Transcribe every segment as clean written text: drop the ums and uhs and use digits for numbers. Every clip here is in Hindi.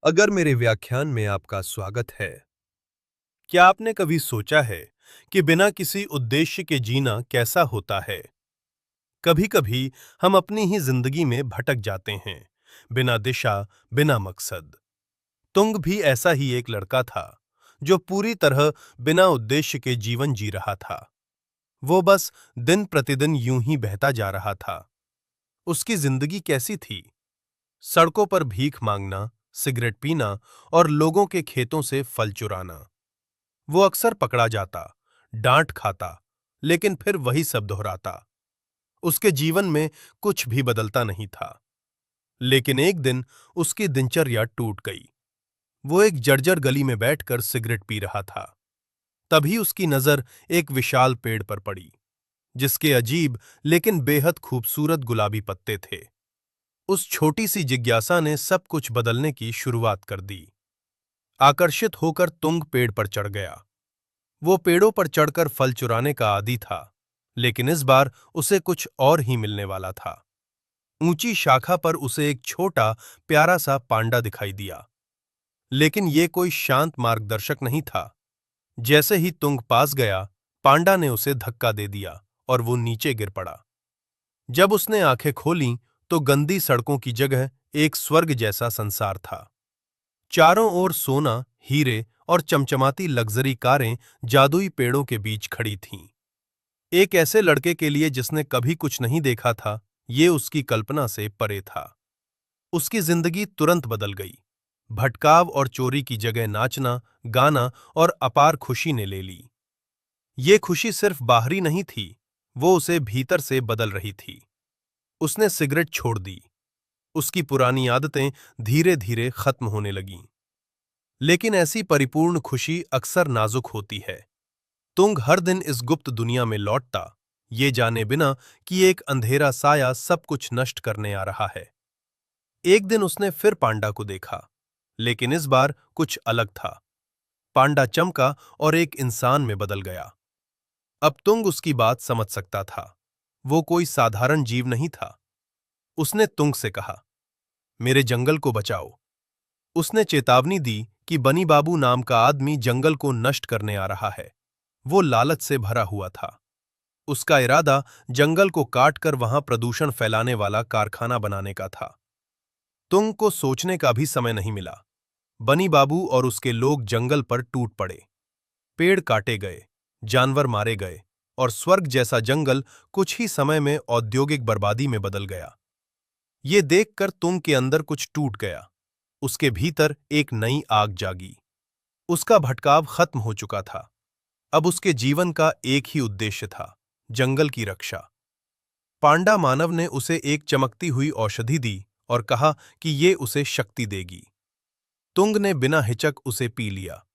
अगर मेरे व्याख्यान में आपका स्वागत है। क्या आपने कभी सोचा है कि बिना किसी उद्देश्य के जीना कैसा होता है? कभी-कभी हम अपनी ही जिंदगी में भटक जाते हैं, बिना दिशा, बिना मकसद। तुंग भी ऐसा ही एक लड़का था, जो पूरी तरह बिना उद्देश्य के जीवन जी रहा था। वो बस दिन प्रतिदिन यूं ही बहता जा रहा था। उसकी जिंदगी कैसी थी? सड़कों पर भीख मांगना, सिगरेट पीना और लोगों के खेतों से फल चुराना। वो अक्सर पकड़ा जाता, डांट खाता, लेकिन फिर वही सब दोहराता। उसके जीवन में कुछ भी बदलता नहीं था। लेकिन एक दिन उसकी दिनचर्या टूट गई। वो एक जर्जर गली में बैठकर सिगरेट पी रहा था। तभी उसकी नजर एक विशाल पेड़ पर पड़ी, जिसके अजीब लेकिन बेहद खूबसूरत गुलाबी पत्ते थे। उस छोटी सी जिज्ञासा ने सब कुछ बदलने की शुरुआत कर दी। आकर्षित होकर तुंग पेड़ पर चढ़ गया। वो पेड़ों पर चढ़कर फल चुराने का आदी था, लेकिन इस बार उसे कुछ और ही मिलने वाला था। ऊंची शाखा पर उसे एक छोटा, प्यारा सा पांडा दिखाई दिया। लेकिन ये कोई शांत मार्गदर्शक नहीं था। जैसे ही तुंग पास गया, पांडा ने उसे धक्का दे दिया और वो नीचे गिर पड़ा। जब उसने आंखें खोलीं, तो गंदी सड़कों की जगह एक स्वर्ग जैसा संसार था। चारों ओर सोना, हीरे और चमचमाती लग्जरी कारें जादुई पेड़ों के बीच खड़ी थीं। एक ऐसे लड़के के लिए जिसने कभी कुछ नहीं देखा था, ये उसकी कल्पना से परे था। उसकी जिंदगी तुरंत बदल गई। भटकाव और चोरी की जगह नाचना, गाना और अपार खुशी ने ले ली। ये खुशी सिर्फ बाहरी नहीं थी, वो उसे भीतर से बदल रही थी। उसने सिगरेट छोड़ दी। उसकी पुरानी आदतें धीरे धीरे खत्म होने लगीं। लेकिन ऐसी परिपूर्ण खुशी अक्सर नाजुक होती है। तुंग हर दिन इस गुप्त दुनिया में लौटता, ये जाने बिना कि एक अंधेरा साया सब कुछ नष्ट करने आ रहा है। एक दिन उसने फिर पांडा को देखा, लेकिन इस बार कुछ अलग था। पांडा चमका और एक इंसान में बदल गया। अब तुंग उसकी बात समझ सकता था। वो कोई साधारण जीव नहीं था। उसने तुंग से कहा, मेरे जंगल को बचाओ। उसने चेतावनी दी कि बनी बाबू नाम का आदमी जंगल को नष्ट करने आ रहा है। वो लालच से भरा हुआ था। उसका इरादा जंगल को काटकर वहां प्रदूषण फैलाने वाला कारखाना बनाने का था। तुंग को सोचने का भी समय नहीं मिला। बनी बाबू और उसके लोग जंगल पर टूट पड़े। पेड़ काटे गए, जानवर मारे गए और स्वर्ग जैसा जंगल कुछ ही समय में औद्योगिक बर्बादी में बदल गया। ये देखकर तुंग के अंदर कुछ टूट गया। उसके भीतर एक नई आग जागी। उसका भटकाव खत्म हो चुका था। अब उसके जीवन का एक ही उद्देश्य था, जंगल की रक्षा। पांडा मानव ने उसे एक चमकती हुई औषधि दी और कहा कि ये उसे शक्ति देगी। तुंग ने बिना हिचक उसे पी लिया।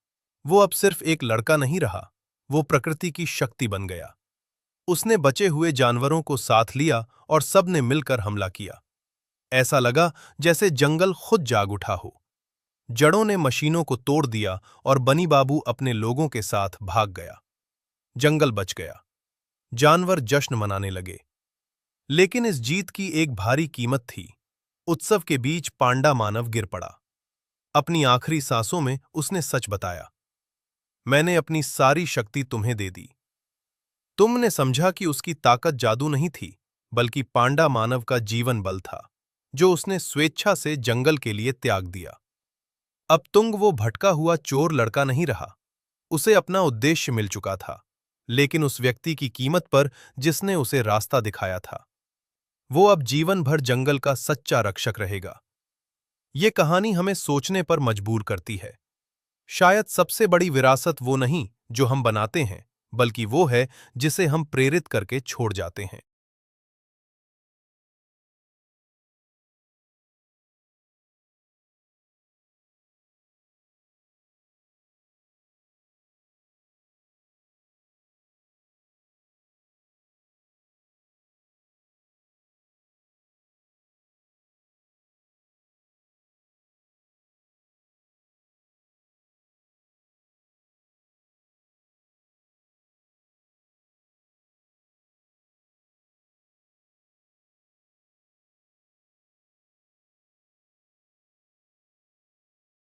वो अब सिर्फ एक लड़का नहीं रहा, वो प्रकृति की शक्ति बन गया। उसने बचे हुए जानवरों को साथ लिया और सबने मिलकर हमला किया। ऐसा लगा जैसे जंगल खुद जाग उठा हो। जड़ों ने मशीनों को तोड़ दिया और बनी बाबू अपने लोगों के साथ भाग गया। जंगल बच गया। जानवर जश्न मनाने लगे। लेकिन इस जीत की एक भारी कीमत थी। उत्सव के बीच पांडा मानव गिर पड़ा। अपनी आखिरी सांसों में उसने सच बताया, मैंने अपनी सारी शक्ति तुम्हें दे दी। तुमने समझा कि उसकी ताकत जादू नहीं थी, बल्कि पांडा मानव का जीवन बल था, जो उसने स्वेच्छा से जंगल के लिए त्याग दिया। अब तुंग वो भटका हुआ चोर लड़का नहीं रहा। उसे अपना उद्देश्य मिल चुका था, लेकिन उस व्यक्ति की कीमत पर जिसने उसे रास्ता दिखाया था। वो अब जीवन भर जंगल का सच्चा रक्षक रहेगा। ये कहानी हमें सोचने पर मजबूर करती है। शायद सबसे बड़ी विरासत वो नहीं जो हम बनाते हैं, बल्कि वो है जिसे हम प्रेरित करके छोड़ जाते हैं।